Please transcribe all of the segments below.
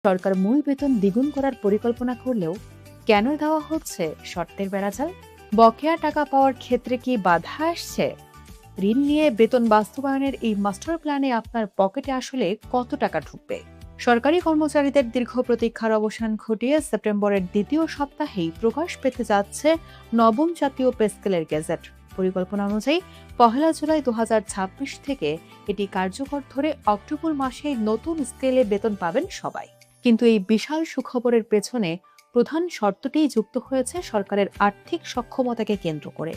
সরকার মূল বেতন দ্বিগুণ করার পরিকল্পনা করলেও কেন দেওয়া হচ্ছে শর্তের বেড়াজাল? বকেয়া টাকা পাওয়ার ক্ষেত্রে কি বাধা আসছে? ঋণ নিয়ে বেতন বাস্তবায়নের এই মাস্টার প্ল্যানে আপনার পকেটে আসলে কত টাকা ঢুকবে? সরকারি কর্মচারীদের দীর্ঘ প্রতীক্ষার অবসান ঘটিয়ে সেপ্টেম্বরের দ্বিতীয় সপ্তাহেই প্রকাশ পেতে যাচ্ছে নবম জাতীয় পে স্কেলের গেজেট। পরিকল্পনা অনুযায়ী ১ জুলাই ২০২৬ থেকে এটি কার্যকর ধরে অক্টোবর মাসে নতুন স্কেলে বেতন পাবেন সবাই। কিন্তু এই বিশাল সুখবরের পেছনে প্রধান শর্তটিই যুক্ত হয়েছে সরকারের আর্থিক সক্ষমতাকে কেন্দ্র করে।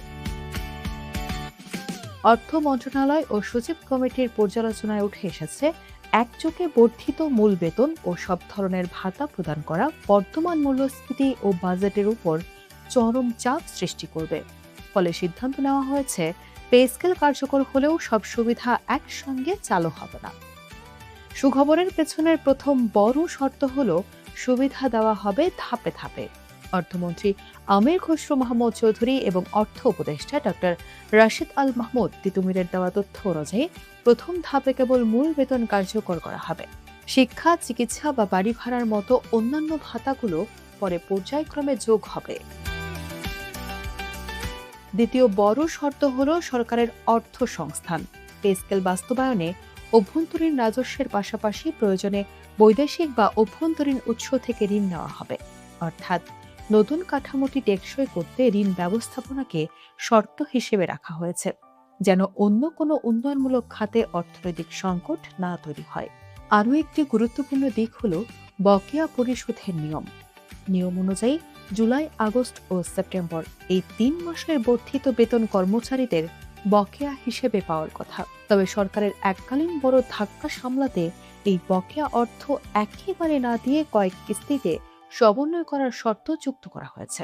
অর্থ মন্ত্রণালয় ও সচিব কমিটির পর্যালোচনায় উঠে এসেছে, একযোগে বর্ধিত মূল বেতন ও সব ধরনের ভাতা প্রদান করা বর্তমান মূল্যস্ফীতি ও বাজেটের উপর চরম চাপ সৃষ্টি করবে। ফলে সিদ্ধান্ত নেওয়া হয়েছে, পে স্কেল কার্যকর হলেও সব সুবিধা একসঙ্গে চালু হবে না। সুখবরের পেছনের প্রথম বড় শর্ত হল, সুবিধা দেওয়া হবে ধাপে ধাপে। অর্থমন্ত্রী আমির খসরু মাহমুদ চৌধুরী এবং অর্থ উপদেষ্টা ডক্টর রাশিদ আল মাহমুদ তিতুমিরের দেওয়া তথ্য অনুযায়ী প্রথম ধাপে কেবল মূল বেতন কার্যকর করা হবে। শিক্ষা, চিকিৎসা বা বাড়ি ভাড়ার মতো অন্যান্য ভাতাগুলো পরে পর্যায়ক্রমে যোগ হবে। দ্বিতীয় বড় শর্ত হল সরকারের অর্থ সংস্থান। পে স্কেল বাস্তবায়নে অভ্যন্তরীণ রাজস্বের পাশাপাশি প্রয়োজনে বৈদেশিক বা অভ্যন্তরীণ উৎস থেকে ঋণ নেওয়া হবে। অর্থাৎ নতুন কাঠামোটি টেকসই করতে ঋণ ব্যবস্থাপনাকে শর্ত হিসেবে রাখা হয়েছে, যেন অন্য কোনো উন্নয়নমূলক খাতে অর্থনৈতিক সংকট না তৈরি হয়। আরও একটি গুরুত্বপূর্ণ দিক হল বকেয়া পরিশোধের নিয়ম। নিয়ম অনুযায়ী জুলাই, আগস্ট ও সেপ্টেম্বর এই ৩ মাসের বর্ধিত বেতন কর্মচারীদের বকেয়া হিসেবে পাওয়ার কথা। তবে সরকারের এককালীন বড় ধাক্কা সামলাতে এই বকেয়া অর্থ একেবারে না দিয়ে কয়েক কিস্তিতে সমন্বয় করার শর্ত যুক্ত করা হয়েছে।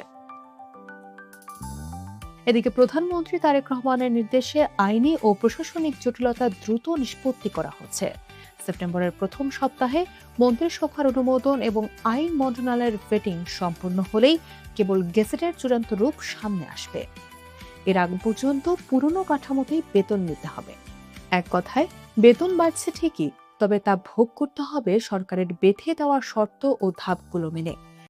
এদিকে প্রধানমন্ত্রী তারেক রহমানের নির্দেশে আইনি ও প্রশাসনিক জটিলতা দ্রুত নিষ্পত্তি করা হচ্ছে। সেপ্টেম্বরের প্রথম সপ্তাহে মন্ত্রিসভার অনুমোদন এবং আইন মন্ত্রণালয়ের ভেটিং সম্পূর্ণ হলেই কেবল গেজেটের চূড়ান্ত রূপ সামনে আসবে। এর আগ পর্যন্ত পুরনো কাঠামোতেই বেতন নিতে হবে। এক কথায়, বেতন বাড়ছে ঠিকই, তবে তা ভোগ করতে হবে সরকারের বেঁধে দেওয়া শর্ত ও ধাপগুলো মেনে।